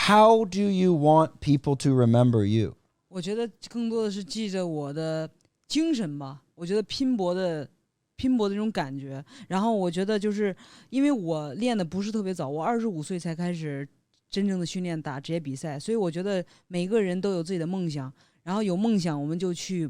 How do you want people to remember you? 我觉得更多的是记着我的精神吧，我觉得拼搏的这种感觉。然后我觉得就是因为我练的不是特别早，我25岁才开始真正的训练打职业比赛，所以我觉得每个人都有自己的梦想，然后有梦想我们就去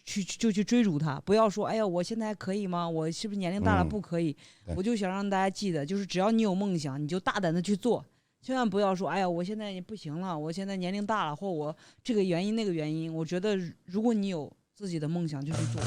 追逐它，不要说哎呀我现在还可以吗？我是不是年龄大了不可以？我就想让大家记得，就是只要你有梦想，你就大胆的去做。千万不要说，哎呀，我现在不行了，我现在年龄大了，或我这个原因那个原因。我觉得，如果你有自己的梦想，就去做。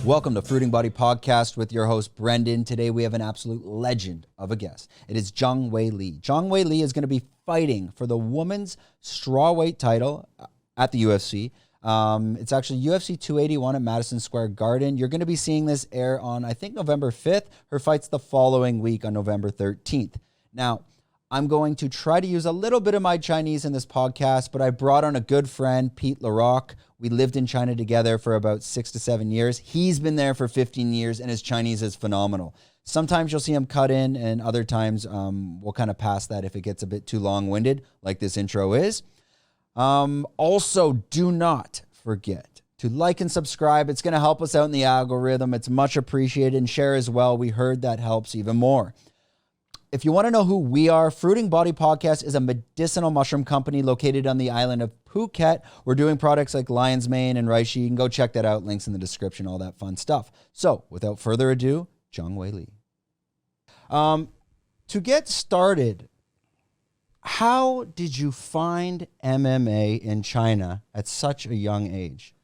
Welcome to Fruiting Body Podcast with your host, Brendan. Today we have an absolute legend of a guest. It is Zhang Weili. Zhang Weili is going to be fighting for the women's strawweight title at the UFC. It's actually UFC 281 at Madison Square Garden. You're going to be seeing this air on, I think, November 5th. Her fight's the following week on November 13th. Now, I'm going to try to use a little bit of my Chinese in this podcast, but I brought on a good friend, Pete Larocque. We lived in China together for about 6 to 7 years. He's been there for 15 years, and his Chinese is phenomenal. Sometimes you'll see him cut in, and other times we'll kind of pass that if it gets a bit too long-winded, like this intro is. Also, do not forget to like and subscribe. It's going to help us out in the algorithm. It's much appreciated, and share as well. We heard that helps even more. If you want to know who we are, Fruiting Body Podcast is a medicinal mushroom company located on the island of Phuket. We're doing products like lion's mane and reishi. You can go check that out. Links in the description, all that fun stuff. So, without further ado, Zhang Weili. To get started, how did you find MMA in China at such a young age?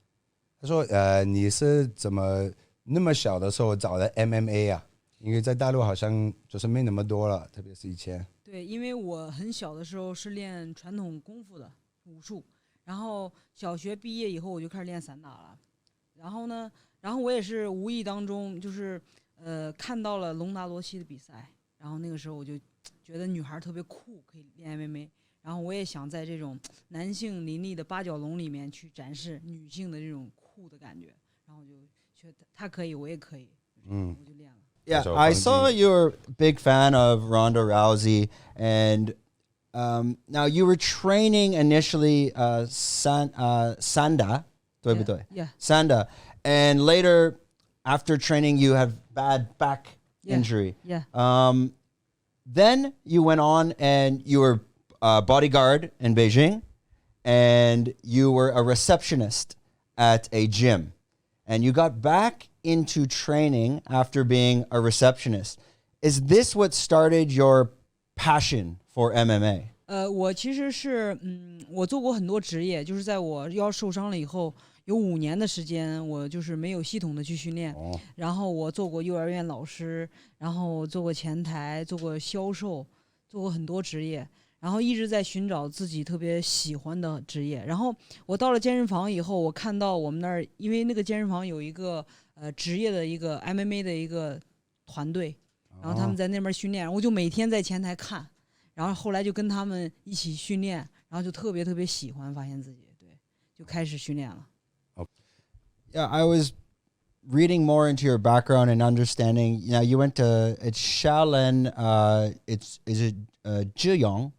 他说你是怎么那么小的时候找的 MMA 啊？因为在大陆好像就是没那么多了，特别是以前。对，因为我很小的时候是练传统功夫的武术，然后小学毕业以后我就开始练散打了。然后我也是无意当中就是看到了隆达罗西的比赛，然后那个时候我就觉得女孩特别酷，可以练 MMA。然后我也想在这种男性林立的八角笼里面去展示女性的这种酷的感觉，然后就觉得她可以，我也可以，我就练了。Yeah, I saw you're a big fan of Ronda Rousey, and now you were training initially Sanda, 对不对? Yeah. Sanda, and later after training you have bad back injury. Yeah. Then you went on and you were a bodyguard in Beijing, and you were a receptionist at a gym, and you got back into training after being a receptionist. Is this what started your passion for MMA? 我其实是我做过很多职业，就是在我腰受伤了以后，有5年的时间，我就是没有系统的去训练。然后我做过幼儿园老师，然后做过前台，做过销售，做过很多职业。然后一直在寻找自己特别喜欢的职业。然后我到了健身房以后，我看到我们那儿，因为那个健身房有一个职业的一个 MMA 的一个团队，然后他们在那边训练，我就每天在前台看，然后后来就跟他们一起训练，然后就特别特别喜欢，发现自己对，就开始训练了。Yeah, I was reading more into your background and understanding. You know, you went to it's Shaolin. Is it Zhiyong?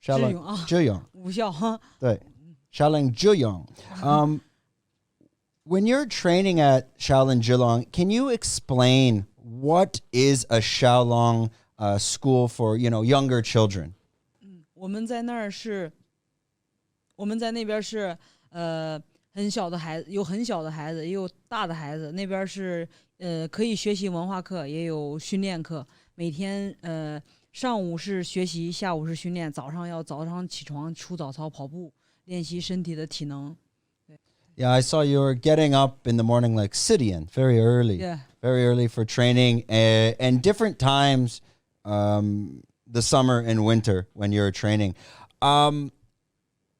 Zhiyong. 武校哈。对 Shaolin Zhiyong. When you're training at Shaolin Zhiyong, can you explain what is a Shaolin school for, younger children? 我们在那边是很小的孩子，有很小的孩子，也有大的孩子。那边是可以学习文化课，也有训练课。每天上午是学习，下午是训练。早上起床出早操跑步，练习身体的体能。Yeah, I saw you were getting up in the morning like Sidian, very early. Yeah. Very early for training and different times the summer and winter when you're training. I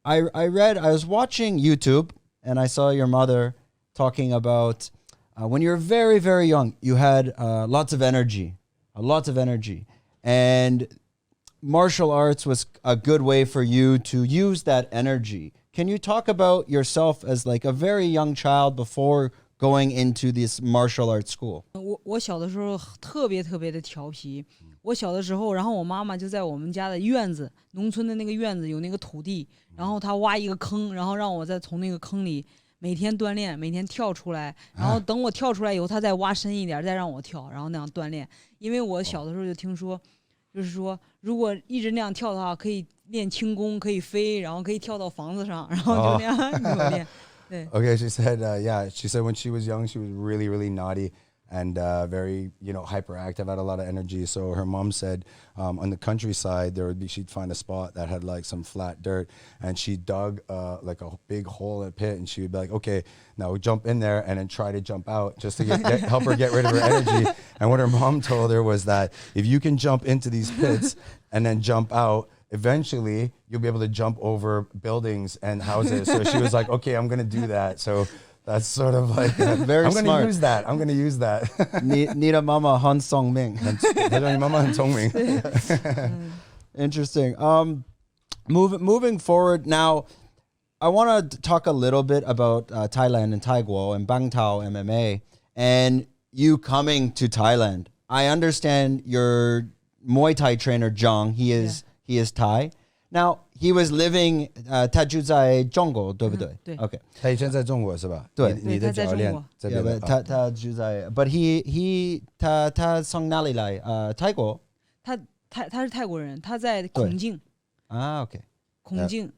was watching YouTube and I saw your mother talking about when you're very, very young, you had lots of energy, and martial arts was a good way for you to use that energy. Can you talk about yourself as like a very young child before going into this martial arts school? 我小的时候特别特别的调皮。我小的时候，然后我妈妈就在我们家的院子，农村的那个院子有那个土地，然后她挖一个坑，然后让我再从那个坑里每天锻炼，每天跳出来，然后等我跳出来以后，她再挖深一点，再让我跳，然后那样锻炼。因为我小的时候就听说，就是说如果一直那样跳的话，可以练轻功，可以飞，然后可以跳到房子上，然后就那样就练。对。Okay, she said, yeah, she said when she was young, she was really, really naughty and very, hyperactive, had a lot of energy. So her mom said on the countryside, she'd find a spot that had like some flat dirt, and she dug like a big hole in a pit, and she would be like, okay, now jump in there and then try to jump out just to help her get rid of her energy. And what her mom told her was that if you can jump into these pits and then jump out, eventually you'll be able to jump over buildings and houses. So she was like, okay, I'm going to do that. So that's sort of like, Very I'm smart. going to use that. 你的妈妈很聪明。她说你妈妈很聪明。Interesting. Moving forward now, I want to talk a little bit about Thailand and Taiguo and Bangtao MMA and you coming to Thailand. I understand your Muay Thai trainer Zhang. He is Thai. Now he was living 他住在中国对不对？对。Okay. 他以前在中国是吧？对，你的教练这边的。他住在 But他从哪里来？泰国。他是泰国人，他在孔敬。啊 ，OK。孔敬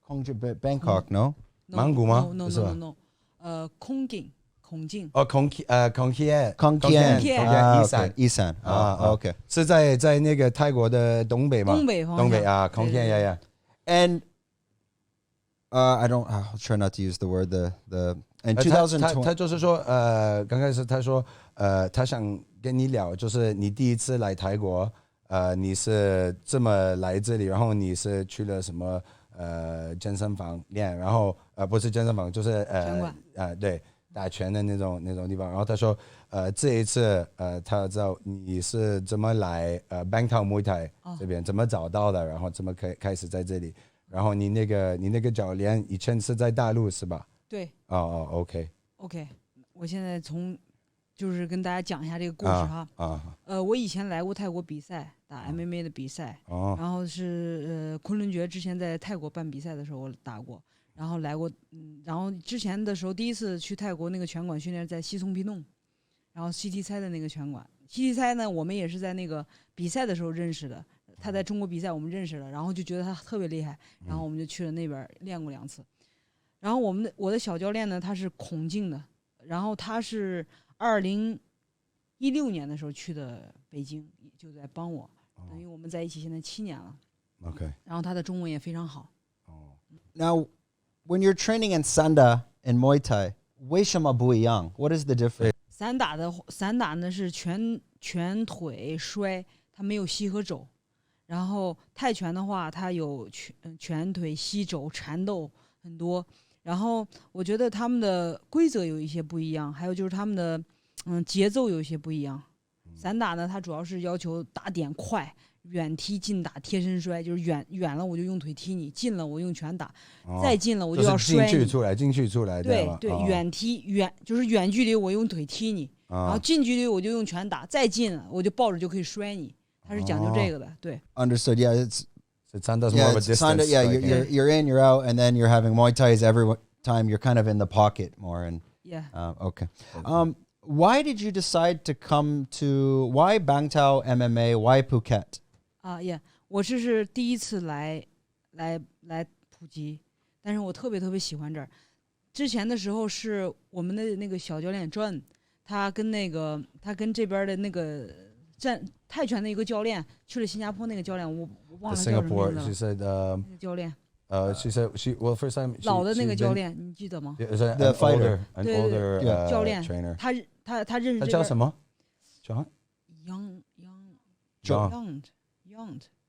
孔敬 Bangkok no？ 曼谷吗？ No， 孔敬。哦，孔天伊山啊 ，OK， 是在那个泰国的东北吗？东北啊，孔天呀。And I'll try not to use the word the in 2020他就是说刚开始他说他想跟你聊，就是你第一次来泰国，你是这么来这里，然后你是去了什么健身房练，然后不是健身房就是拳馆对。打拳的那种地方，然后他说，这一次，他知道你是怎么来bangtaomuaythaimma这边怎么找到的，然后怎么开始在这里，然后你那个教练以前是在大陆是吧？对。OK， 我现在就是跟大家讲一下这个故事哈。我以前来过泰国比赛，打 MMA 的比赛，然后是昆仑决之前在泰国办比赛的时候我打过。然后来过，然后之前的时候第一次去泰国那个拳馆训练在西松皮弄，然后西提猜的那个拳馆。西提猜呢，我们也是在那个比赛的时候认识的，他在中国比赛我们认识了，然后就觉得他特别厉害，然后我们就去了那边练过2次。然后我的小教练呢，他是孔敬的，然后他是2016年的时候去的北京，就在帮我，等于我们在一起现在7年了。OK， 然后他的中文也非常好。Now,When you're training in Sanda and Muay Thai, 为什么不一样 What is the difference? 散打呢是拳腿摔，它没有膝和肘。然后泰拳的话，它有拳腿膝肘缠斗很多。然后我觉得他们的规则有一些不一样，还有就是他们的节奏有一些不一样。散打呢，它主要是要求打点快。远踢近打贴身摔，就是远了我就用腿踢你，近了我用拳打，再近了我就要摔你。进去出来，对，远踢就是远距离我用腿踢你，然后近距离我就用拳打，再近了我就抱着就可可以摔你，它是讲究这个的。对。Understood. Yeah, it's more of a distance. Yeah, you're in, you're out, and then you're having Muay Thais every time. You're kind of in the pocket more, and okay. Why did you decide to come to why Bangtao MMA? Why Phuket? 我是第一次来普吉，但是我特别特别喜欢这儿。之前的时候是我们的那个小教练 John， 他跟这边的那个泰拳的一个教练去了新加坡，那个教练我忘了叫什么名字了。那个教练。She said first time 老的那个教练你记得吗 ？The fighter, an older 教练 trainer。他认识他叫什么 ？John Young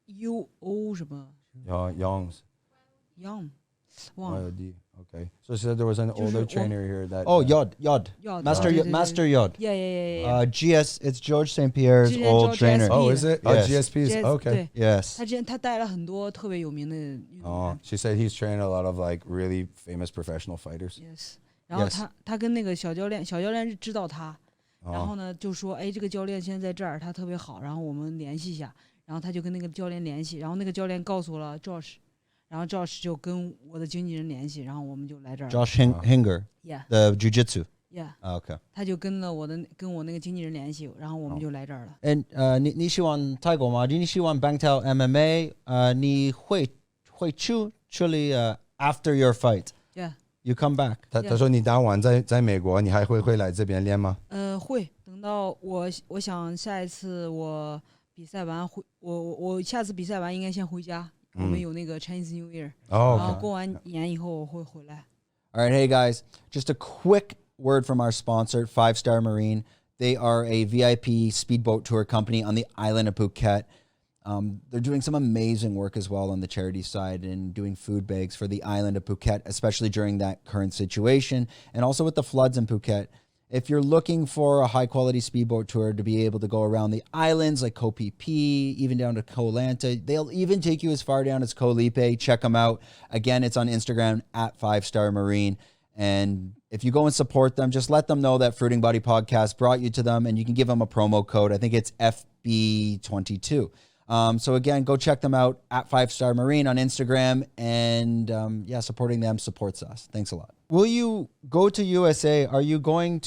U O 什么 ？Young 忘了。Okay. So she said there was an older trainer here that. Oh, Yod. Master Yod. Yeah. GS, it's George St. Pierre's old trainer. GSP. Oh, is it? Oh, Yes. GSP's. Okay. 对 Yes. 他带了很多特别有名的运动 Oh, 员 she said he's trained a lot of like really famous professional fighters. Yes， 然后 Yes 他跟那个小教练知道他，然后呢就说哎这个教练现在在这儿，他特别好，然后我们联系一下，然后他就跟那个教练联系，然后那个教练告诉了 Josh， 然后 Josh 就跟我的经纪人联系，然后我们就来这儿了。 Josh Hinger, Yeah the jiu-jitsu. Yeah， Okay. 他就跟我那个经纪人联系，然后我们就来这儿了。 And 你喜欢泰国吗？你喜欢 bangtao MMA？ 你会去里 after your fight Yeah， you come back. 他说你打完在美国，你还会来这边练吗？会等到我想下一次我比赛完我下次比赛完应该先回家，我们有那个 Chinese New Year， 然后过完年以后我会回来。 All right, hey guys, just a quick word from our sponsor, 5 Star Marine. They are a VIP speedboat tour company on the island of Phuket. They're doing some amazing work as well on the charity side and doing food bags for the island of Phuket, especially during that current situation and also with the floods in Phuket. If you're looking for a high quality speedboat tour to be able to go around the islands like Koh Phi Phi, even down to Koh Lanta, they'll even take you as far down as Koh Lipe. Check them out. Again, it's on Instagram at 5 Star Marine. And if you go and support them, just let them know that Fruiting Body Podcast brought you to them, and you can give them a promo code. I think it's FB22. So again, go check them out at 5 Star Marine on Instagram, and supporting them supports us. Thanks a lot. Will you go to USA? Are you going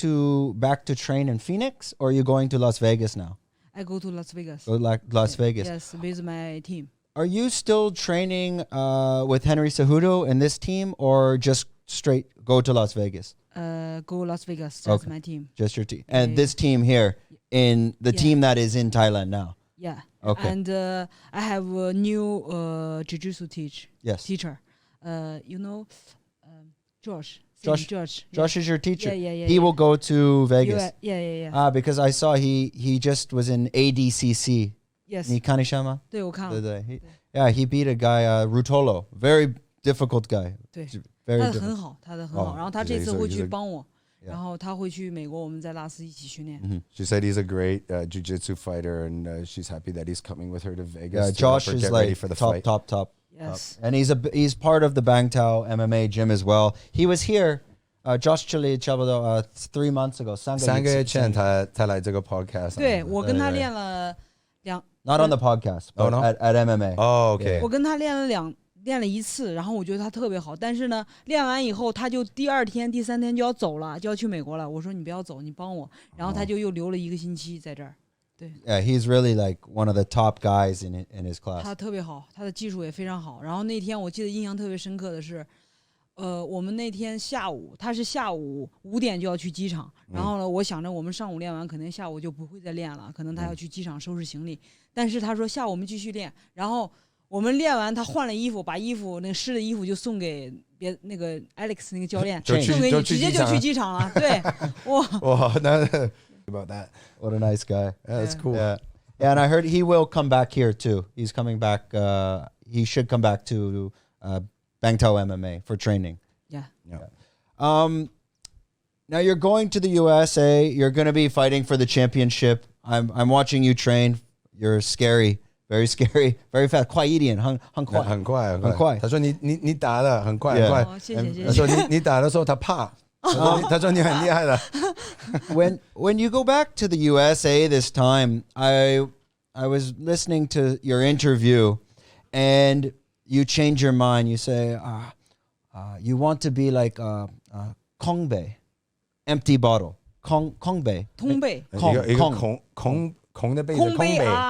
back to train in Phoenix, or are you going to Las Vegas now? I go to Las Vegas. Go Las Vegas. Yes, with my team. Are you still training with Henry Cejudo in this team, or just straight go to Las Vegas? Go Las Vegas. That's my team. Just your team. And this team here, in the team that is in Thailand now. Yeah. Okay. And I have a new jiu-jitsu teacher. Josh. Josh is your teacher. Yeah. He will go to Vegas. Yeah. Because I saw he just was in ADCC. Yes. 你看一下吗？对，我看了。对。he beat a guy, Rutolo. Very difficult guy. 对。 Very 他的 difficult. 很好，然后他这次会去帮我，然后他会去美国，我们在拉斯一起训练。 She said he's a great jiu-jitsu fighter, and she's happy that he's coming with her to Vegas. Yeah, to Josh help her is get like ready for the fight. top. Yes. And he's part of the Bangtao MMA gym as well. He was here, Josh Chili, 差不多 3 months ago. 3个月前他来这个 podcast。对，我跟他练了Not on the podcast, but no? at MMA. Oh, okay. 我跟他练了一次，然后我觉得他特别好，但是呢，练完以后他就第2天、第3天就要走了，就要去美国了。我说你不要走，你帮我，然后他就又留了1个星期在这儿。对。Yeah, he's really like one of the top guys in his class. 他特别好，他的技术也非常好。然后那天我记得印象特别深刻的是，我们那天下午，他是下午5点就要去机场，然后呢，我想着我们上午练完，可能下午就不会再练了，可能他要去机场收拾行李。但是他说下午我们继续练，然后我们练完，他换了衣服，把那个湿的衣服就送给那个 Alex 那个教练，送给你，直接就去机场了。对，哇，那 about that. What a nice guy. Yeah, that's cool. Yeah, and I heard he will come back here too. He's coming back. He should come back to Bangtao MMA for training. Yeah. Now you're going to the USA. You're going to be fighting for the championship. I'm watching you train. You're scary, very scary, very fast. 快一点，很快。很快。他说你打的很快。谢谢。他说你打的时候他怕。他说你很厉害的。When you go back to the USA this time, I was listening to your interview, and you change your mind. You say you want to be like Kōng Bei, empty bottle. Kōng Bei. 通背。一个空的杯子，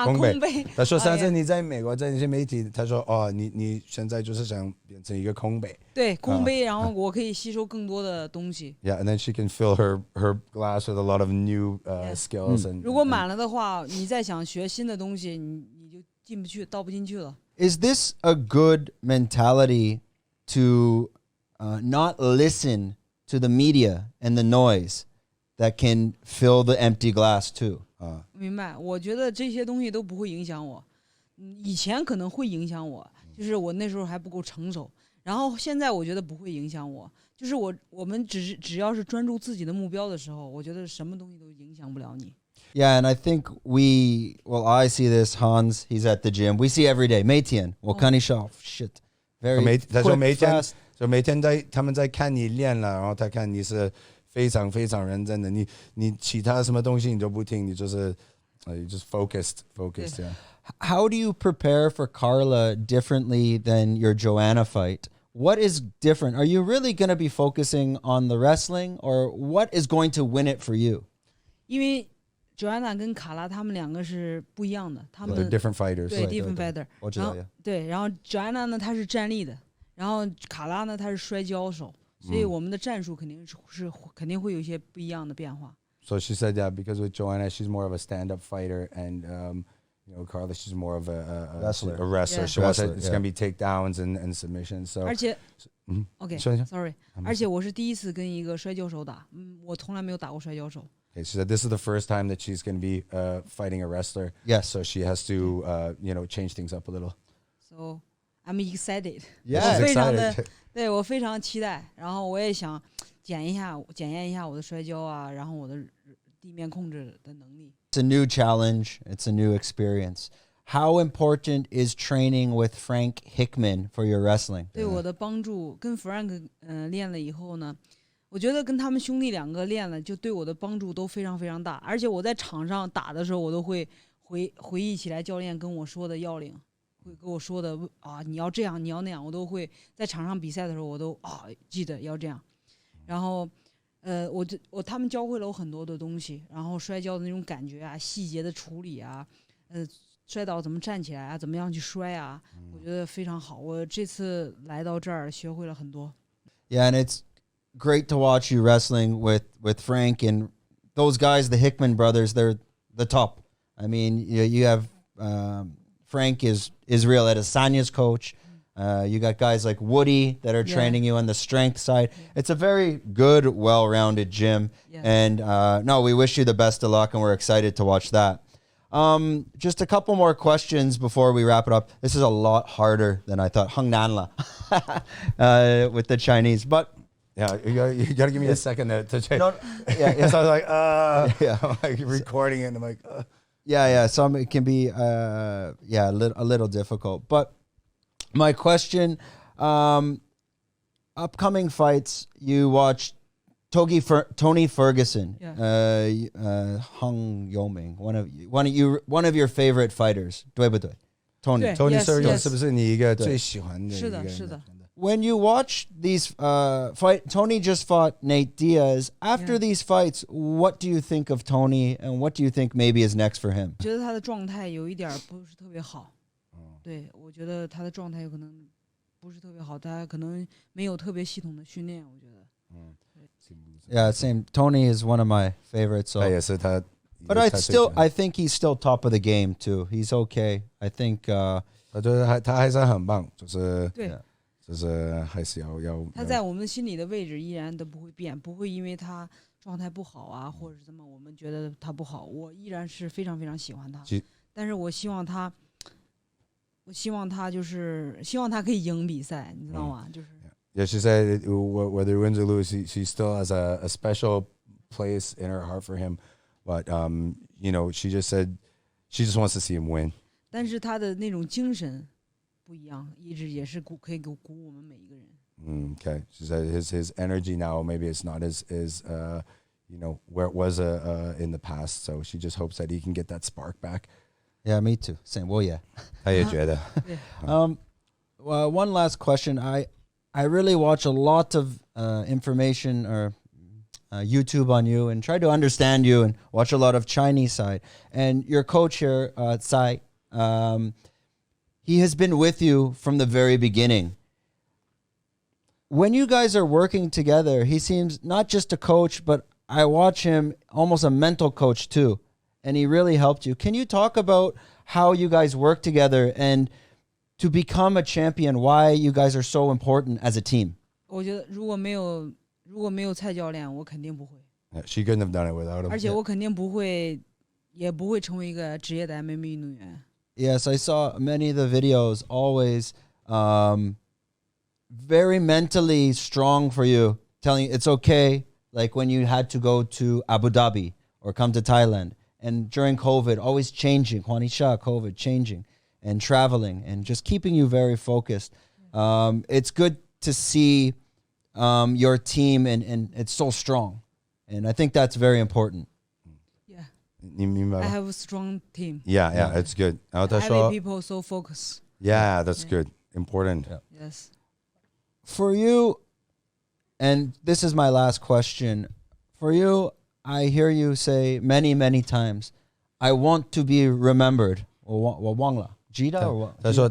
空杯。他说上次你在美国在那些媒体，他说你现在就是想变成一个空杯。对，空杯，然后我可以吸收更多的东西。Yeah, and then she can fill her glass with a lot of new skills. 如果满了的话，你再想学新的东西，你就进不去，倒不进去了。Is this a good mentality to not listen to the media and the noise that can fill the empty glass too? 明白，我觉得这些东西都不会影响我。以前可能会影响我，就是我那时候还不够成熟。然后现在我觉得不会影响我，就是我们只要是专注自己的目标的时候，我觉得什么东西都影响不了你。Yeah, and I think I see this. Hans, he's at the gym. We see every day. 每天我看你笑 shit. Very 他说 quick, fast. 每天他们在看你练了，然后他看你是非常非常认真的，你其他什么东西你都不听，你就是you just focused. Yeah. How do you prepare for Carla differently than your Joanna fight? What is different? Are you really going to be focusing on the wrestling, or what is going to win it for you? 因为 Joanna 跟卡拉他们两个是不一样的，他们 They're different fighters. 对 different fighter。我知道呀。对，然后 Joanna 呢，她是站立的，然后卡拉呢，她是摔跤手，所以我们的战术肯定会有一些不一样的变化。So she said that because with Joanna, she's more of a stand-up fighter, and Carla, she's more of a wrestler. A wrestler. Yeah. She wants Wrestler, it's going to be takedowns and submissions. So 而且 sorry. sorry， 而且我是第一次跟一个摔跤手打，我从来没有打过摔跤手。Okay, she said this is the first time that she's going to be fighting a wrestler. Yes. So she has to change things up a little. So I'm excited. Yeah. 我 She's 非常 excited. 的对我非常期待，然后我也想检验一下我的摔跤啊，然后我的地面控制的能力。It's a new challenge. It's a new experience. How important is training with Frank Hickman for your wrestling? 对我的帮助，跟 Frank 练了以后呢，我觉得跟他们兄弟两个练了，就对我的帮助都非常非常大。而且我在场上打的时候，我都会回忆起来教练跟我说的要领，会跟我说的啊，你要这样，你要那样，我都会在场上比赛的时候，我都记得要这样。然后他们教会了我很多的东西，然后摔跤的那种感觉啊，细节的处理啊，摔倒怎么站起来啊，怎么样去摔啊，我觉得非常好。我这次来到这儿学会了很多。Yeah, and it's great to watch you wrestling with Frank and those guys, the Hickman brothers. They're the top. I mean, you have Frank is Israel Adesanya's coach. You got guys like Woody that are training you on the strength side. It's a very good, well-rounded gym. Yeah. And we wish you the best of luck, and we're excited to watch that. Just a couple more questions before we wrap it up. This is a lot harder than I thought. Handan with the Chinese, but Yeah, you got to give me a second to check. no, yeah. So I was like, Yeah. I'm like recording it, and I'm like, Yeah. Some it can be a little difficult. But my question, upcoming fights, you watched Tony Ferguson, Hung Yoming, one of your favorite fighters, 对不对？ Tony. 对 Tony Yes, Ferguson yes. 是不是你一个最喜欢的？是的，是的。When you watch these fight, Tony just fought Nate Diaz. After these fights, what do you think of Tony, and what do you think maybe is next for him? 觉得他的状态有一点不是特别好。对，我觉得他的状态有可能不是特别好，他可能没有特别系统的训练。我觉得。Yeah, same. Tony is one of my favorites. So. 他也是他。But I think he's still top of the game too. He's okay. I think. 我觉得他还是很棒，就是对。就是还是要他在我们心里的位置依然都不会变，不会因为他状态不好啊，或者是怎么我们觉得他不好，我依然是非常非常喜欢他。但是我希望他就是希望他可以赢比赛，你知道吗？就是。Yeah, she said whether he wins or loses, she still has a special place in her heart for him. But she just said she just wants to see him win. 但是他的那种精神不一样，一直也是可以鼓舞我们每一个人。Okay, she said his energy now maybe it's not as where it was in the past. So she just hopes that he can get that spark back. Yeah, me too. Same. Well, yeah. 他也觉得。One last question. I really watch a lot of information or YouTube on you and try to understand you and watch a lot of Chinese side. And your coach here, Tsai, he has been with you from the very beginning. When you guys are working together, he seems not just a coach, but I watch him almost a mental coach too. And he really helped you. Can you talk about how you guys work together and to become a champion, why you guys are so important as a team? 我觉得如果没有蔡教练，我肯定不会。She couldn't have done it without him. 而且我肯定不会，也不会成为一个职业的 MMA 运动员。Yes, I saw many of the videos. Always very mentally strong for you, telling you it's okay. Like when you had to go to Abu Dhabi or come to Thailand, and during COVID, always changing, Huanisha, COVID, changing and traveling and just keeping you very focused. It's good to see your team and it's so strong. And I think that's very important. Yeah. 你明白吗？ I have a strong team. Yeah, it's good. 然后他 Every 说 people so focused. Yeah, that's good. Important. Yes. For you, and this is my last question. For you, I hear you say many, many times, I want to be remembered. 我忘了，记得我。他说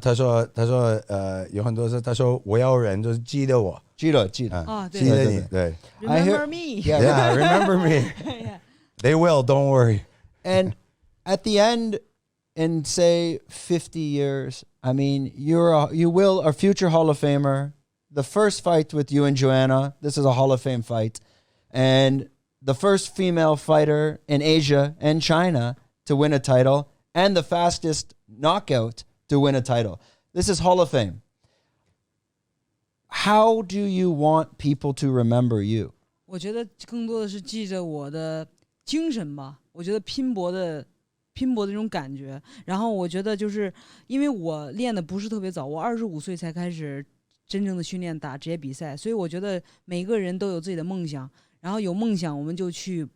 有很多是他说我要人就是记得我，记得。记得对你，对。I hear- Remember me. Yeah, remember me. Yeah. They will, don't worry. And at the end, in say 50 years, I mean, you will a future Hall of Famer. The first fight with you and Joanna, this is a Hall of Fame fight, and the first female fighter in Asia and China to win a title, and the fastest knockout to win a title. This is Hall of Fame. How do you want people to remember you? 我觉得更多的是记着我的精神吧。我觉得拼搏的这种感觉。然后我觉得就是因为我练的不是特别早，我25岁才开始真正的训练打职业比赛，所以我觉得每个人都有自己的梦想，然后有梦想我们就去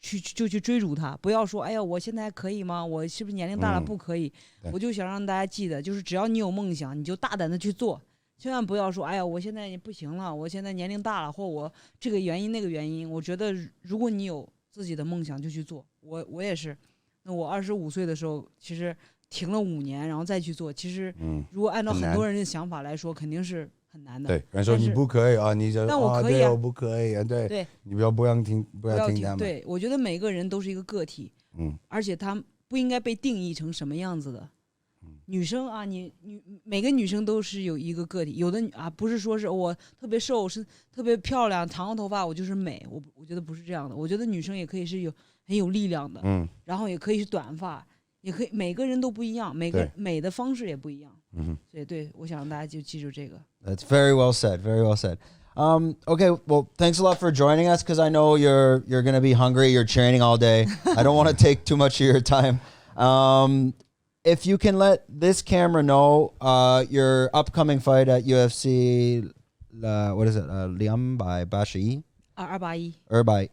追逐它，不要说哎呀我现在还可以吗？我是不是年龄大了不可以？我就想让大家记得，就是只要你有梦想，你就大胆的去做。千万不要说，哎呀，我现在不行了，我现在年龄大了，或我这个原因那个原因。我觉得，如果你有自己的梦想，就去做。我也是，那我25岁的时候，其实停了5年，然后再去做。其实，如果按照很多人的想法来说，肯定是很难的。对，人说你不可以啊，你就但我可以啊，我不可以啊，对，对，你不要听他们。对，我觉得每个人都是一个个体，而且他不应该被定义成什么样子的。女生啊，你每个女生都是有一个个体，有的啊不是说是我特别瘦，是特别漂亮，长头发我就是美，我觉得不是这样的。我觉得女生也可以是很有力量的，然后也可以是短发，也可以，每个人都不一样，每个美的方式也不一样。所以对，我想让大家就记住这个。That's very well said. Very well said. Okay, well, thanks a lot for joining us because I know you're going to be hungry. You're training all day. I don't want to take too much of your time. If you can let this camera know your upcoming fight at UFC, what is it? Liam by Bashi? 281. Irbai.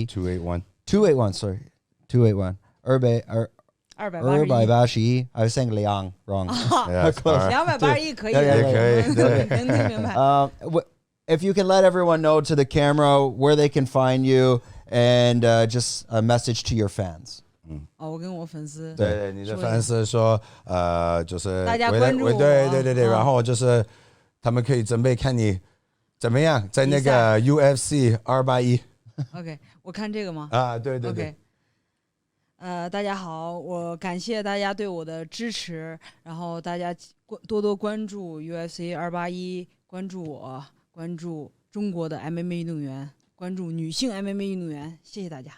281. 281, sorry. 281. Irbai Bashi. I was saying Liang, wrong. Yeah, Close. 281可以的，也可以，对。能听明白。If you can let everyone know to the camera where they can find you and just a message to your fans. 我跟我粉丝对你的粉丝说，就是大家关注我，对，然后就是他们可以准备看你怎么样在那个 UFC 281。OK， 我看这个吗？对。OK， 大家好，我感谢大家对我的支持，然后大家多多关注 UFC 281，关注我，关注中国的 MMA 运动员，关注女性 MMA 运动员，谢谢大家。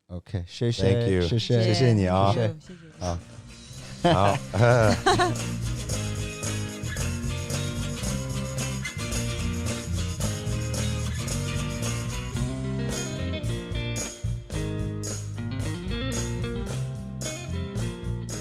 OK， 谢谢 Thank you， 谢谢你啊，谢谢。好。